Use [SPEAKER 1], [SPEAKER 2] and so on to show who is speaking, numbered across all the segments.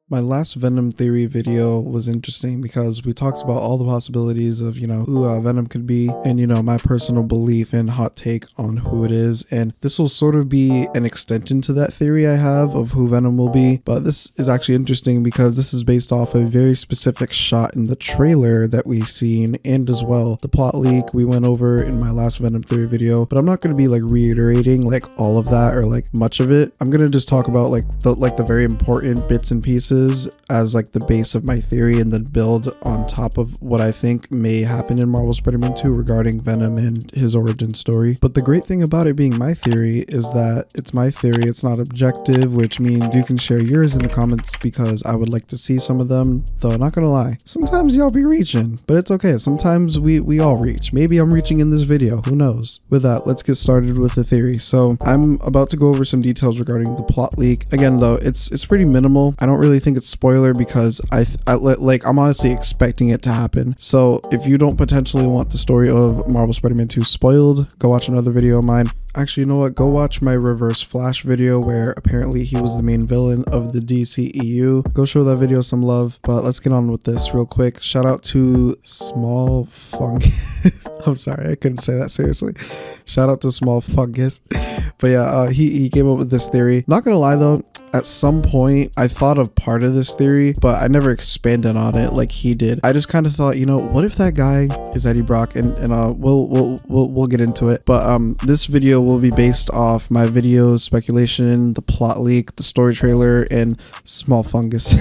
[SPEAKER 1] My last Venom theory video was interesting because we talked about all the possibilities of, who Venom could be and, my personal belief and hot take on who it is. And this will sort of be an extension to that theory I have of who Venom will be. But this is actually interesting because this is based off a very specific shot in the trailer that we've seen, and as well the plot leak we went over in my last Venom theory video. But I'm not going to be reiterating all of that or much of it. I'm going to just talk about the very important bits and pieces as the base of my theory, and then build on top of what I think may happen in Marvel Spider-Man 2 regarding Venom and his origin story. But the great thing about it being my theory is that it's my theory, it's not objective, which means you can share yours in the comments because I would like to see some of them. Though not gonna lie, sometimes y'all be reaching, but it's okay. Sometimes we all reach. Maybe I'm reaching in this video, who knows? With that, let's get started with the theory. So I'm about to go over some details regarding the plot leak. Again though, it's pretty minimal. I don't really think it's spoiler because I'm honestly expecting it to happen. So if you don't potentially want the story of Marvel Spider-Man 2 spoiled, go watch another video of mine. Actually, you know what? Go watch my Reverse Flash video where apparently he was the main villain of the DCEU. Go show that video some love. But let's get on with this real quick. Shout out to Small Fungus. I'm sorry, I couldn't say that seriously. Shout out to Small Fungus. But yeah, he came up with this theory. Not gonna lie though, at some point I thought of part of this theory, but I never expanded on it like he did. I just kind of thought, what if that guy is Eddie Brock? And we'll get into it. But this video will be based off my videos, speculation, the plot leak, the story trailer, and Small Fungus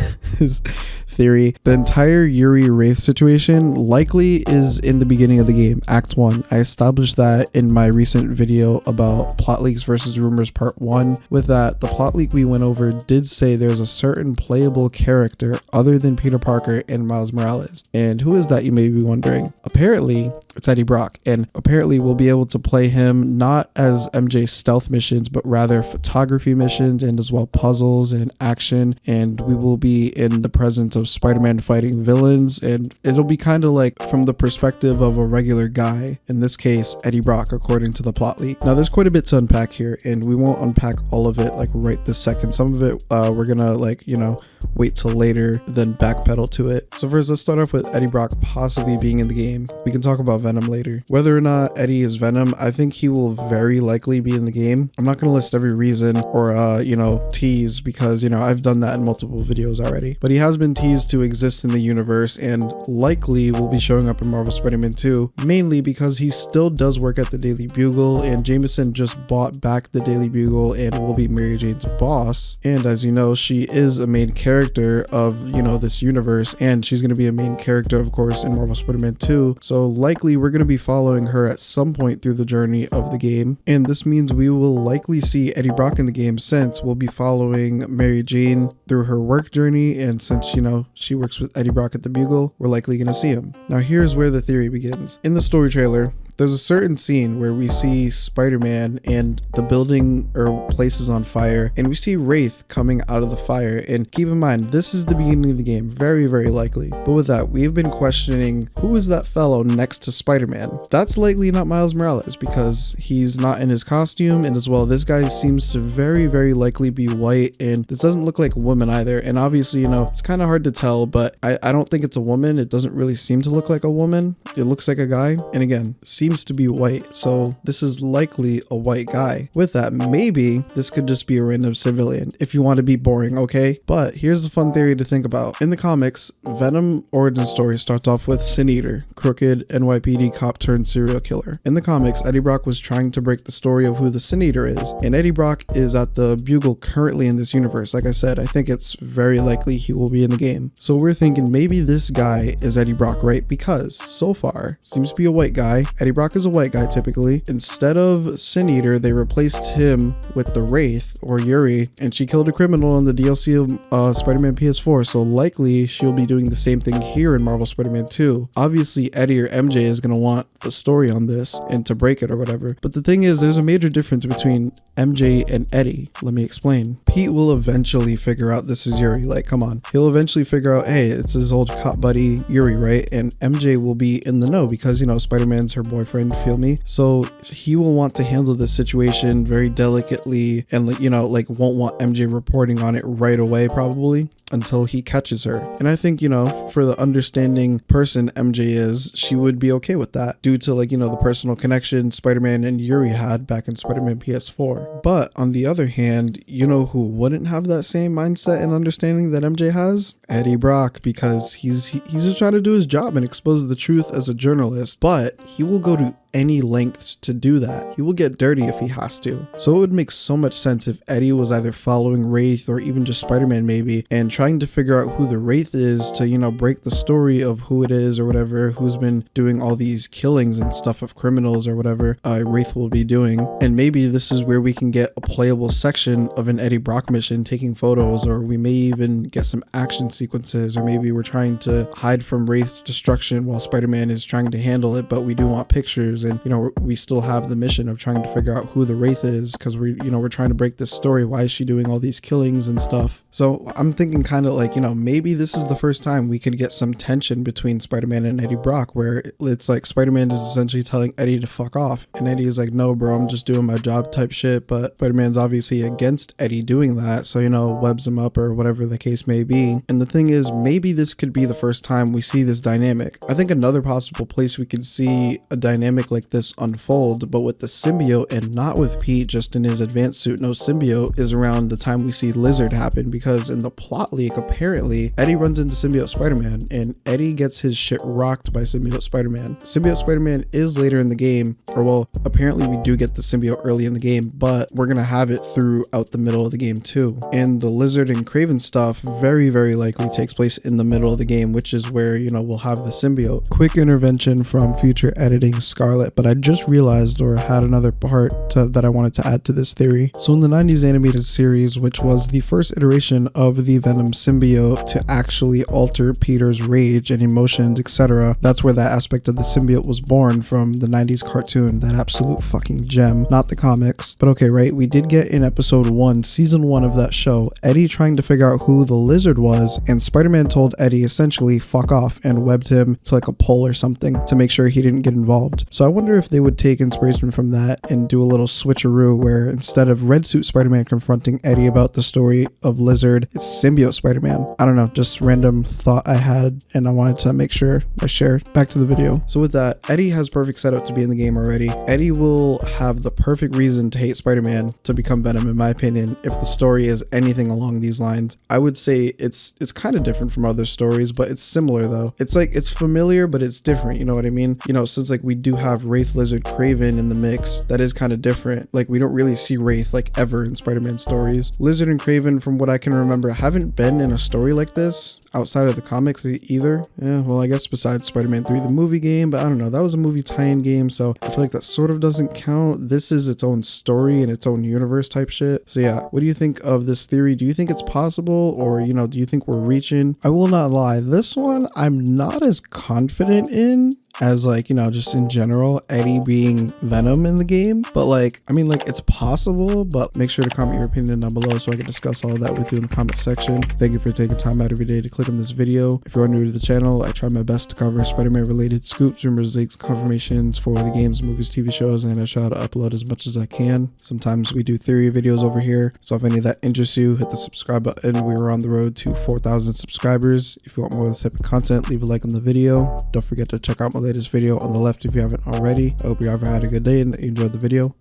[SPEAKER 1] theory. The entire Yuri Wraith situation likely is in the beginning of the game, Act 1. I established that in my recent video about plot leaks versus rumors part 1. With that, the plot leak we went over did say there's a certain playable character other than Peter Parker and Miles Morales. And who is that, you may be wondering? Apparently, it's Eddie Brock, and apparently we'll be able to play him not as MJ's stealth missions, but rather photography missions and as well puzzles and action. And we will be in the presence of Spider-Man fighting villains, and it'll be kind of from the perspective of a regular guy, in this case Eddie Brock, according to the plot leak. Now there's quite a bit to unpack here, and we won't unpack all of it right this second. Some of it we're gonna wait till later, then backpedal to it. So first, let's start off with Eddie Brock possibly being in the game. We can talk about Venom later. Whether or not Eddie is Venom, I think he will very likely be in the game. I'm not going to list every reason or tease, because I've done that in multiple videos already, but he has been teased to exist in the universe and likely will be showing up in Marvel Spider-Man 2, mainly because he still does work at the Daily Bugle, and Jameson just bought back the Daily Bugle and will be Mary Jane's boss. And as you know, she is a main character of this universe, and she's going to be a main character of course in Marvel Spider-Man 2, so likely we're going to be following her at some point through the journey of the game. And this means we will likely see Eddie Brock in the game, since we'll be following Mary Jane through her work journey, and since she works with Eddie Brock at the Bugle, we're likely going to see him. Now here's where the theory begins. In the story trailer, there's a certain scene where we see Spider-Man and the building or place is on fire, and we see Wraith coming out of the fire. And keep in mind, this is the beginning of the game, very, very likely. But with that, we've been questioning, who is that fellow next to Spider-Man? That's likely not Miles Morales, because he's not in his costume, and as well, this guy seems to very, very likely be white, and this doesn't look like a woman either. And obviously, it's kind of hard to tell, but I don't think it's a woman. It doesn't really seem to look like a woman. It looks like a guy, and again, seems to be white, so this is likely a white guy. With that, maybe this could just be a random civilian if you want to be boring, okay? But here's a fun theory to think about. In the comics, Venom origin story starts off with Sin Eater, crooked NYPD cop turned serial killer. In the comics, Eddie Brock was trying to break the story of who the Sin Eater is, and Eddie Brock is at the Bugle currently in this universe. Like I said, I think it's very likely he will be in the game. So we're thinking maybe this guy is Eddie Brock, right? Because so far, seems to be a white guy. Eddie Brock is a white guy typically. Instead of Sin Eater, they replaced him with the Wraith, or Yuri, and she killed a criminal in the DLC of Spider-Man PS4, so likely she'll be doing the same thing here in Marvel Spider-Man 2. Obviously Eddie or MJ is going to want the story on this and to break it or whatever, but the thing is, there's a major difference between MJ and Eddie. Let me explain. Pete will eventually figure out this is Yuri, come on. He'll eventually figure out, hey, it's his old cop buddy Yuri, right? And MJ will be in the know because Spider-Man's her boy boyfriend, feel me? So he will want to handle this situation very delicately and, like, you know, like won't want MJ reporting on it right away probably until he catches her. And I think, you know, for the understanding person MJ is, she would be okay with that due to, like, you know, the personal connection Spider-Man and Yuri had back in Spider-Man PS4. But on the other hand, you know who wouldn't have that same mindset and understanding that MJ has? Eddie Brock, because he's just trying to do his job and expose the truth as a journalist, but he will go to any lengths to do that. He will get dirty if he has to. So it would make so much sense if Eddie was either following Wraith or even just Spider-Man maybe, and trying to figure out who the Wraith is to, you know, break the story of who it is or whatever, who's been doing all these killings and stuff of criminals or whatever Wraith will be doing. And maybe this is where we can get a playable section of an Eddie Brock mission taking photos, or we may even get some action sequences, or maybe we're trying to hide from Wraith's destruction while Spider-Man is trying to handle it, but we do want pictures. And, you know, we still have the mission of trying to figure out who the Wraith is, because we're trying to break this story. Why is she doing all these killings and stuff? So I'm thinking kind of like, you know, maybe this is the first time we could get some tension between Spider-Man and Eddie Brock, where it's like Spider-Man is essentially telling Eddie to fuck off, and Eddie is like, no bro, I'm just doing my job type shit. But Spider-Man's obviously against Eddie doing that, so, you know, webs him up or whatever the case may be. And the thing is, maybe this could be the first time we see this dynamic. I think another possible place we could see a dynamic like this unfold, but with the symbiote and not with Pete just in his advanced suit, no symbiote, is around the time we see Lizard happen, because in the plot leak apparently Eddie runs into symbiote Spider-Man and Eddie gets his shit rocked by symbiote Spider-Man. Symbiote Spider-Man is later in the game, or well, apparently we do get the symbiote early in the game, but we're gonna have it throughout the middle of the game too. And the Lizard and Kraven stuff very, very likely takes place in the middle of the game, which is where, you know, we'll have the symbiote. Quick intervention from future editing Scarlet, but I just realized, or had another part that I wanted to add to this theory. So in the 90s animated series, which was the first iteration of the Venom symbiote to actually alter Peter's rage and emotions, etc., that's where that aspect of the symbiote was born from, the 90s cartoon, that absolute fucking gem, not the comics. But okay, right, we did get in episode 1, season 1 of that show, Eddie trying to figure out who the Lizard was, and Spider-Man told Eddie essentially fuck off and webbed him to like a pole or something to make sure he didn't get involved. So I wonder if they would take inspiration from that and do a little switcheroo where instead of Red Suit Spider-Man confronting Eddie about the story of Lizard, it's symbiote Spider-Man. I don't know, just random thought I had and I wanted to make sure I share. Back to the video. So with that, Eddie has perfect setup to be in the game already. Eddie will have the perfect reason to hate Spider-Man to become Venom, in my opinion, if the story is anything along these lines. I would say it's kind of different from other stories, but it's similar though. It's like, it's familiar, but it's different, you know what I mean? You know, since like we do have Wraith, Lizard, Kraven in the mix, that is kind of different. Like we don't really see Wraith like ever in Spider-Man stories. Lizard and Kraven, from what I can remember, haven't been in a story like this outside of the comics either. Yeah, well, I guess besides Spider-Man 3, the movie game, but I don't know, that was a movie tie-in game, so I feel like that sort of doesn't count. This is its own story and its own universe type shit. So yeah, what do you think of this theory? Do you think it's possible, or, you know, do you think we're reaching? I will not lie, this one I'm not as confident in as, like, you know, just in general, Eddie being Venom in the game. But like, I mean, like, it's possible, but make sure to comment your opinion down below so I can discuss all of that with you in the comment section. Thank you for taking time out every day to click on this video. If you are new to the channel, I try my best to cover Spider-Man related scoops, rumors, leaks, confirmations for the games, movies, TV shows, and I try to upload as much as I can. Sometimes we do theory videos over here, so if any of that interests you, hit the subscribe button. We are on the road to 4,000 subscribers. If you want more of this type of content, leave a like on the video. Don't forget to check out my latest video on the left if you haven't already. I hope you ever had a good day and that you enjoyed the video.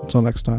[SPEAKER 1] Until next time.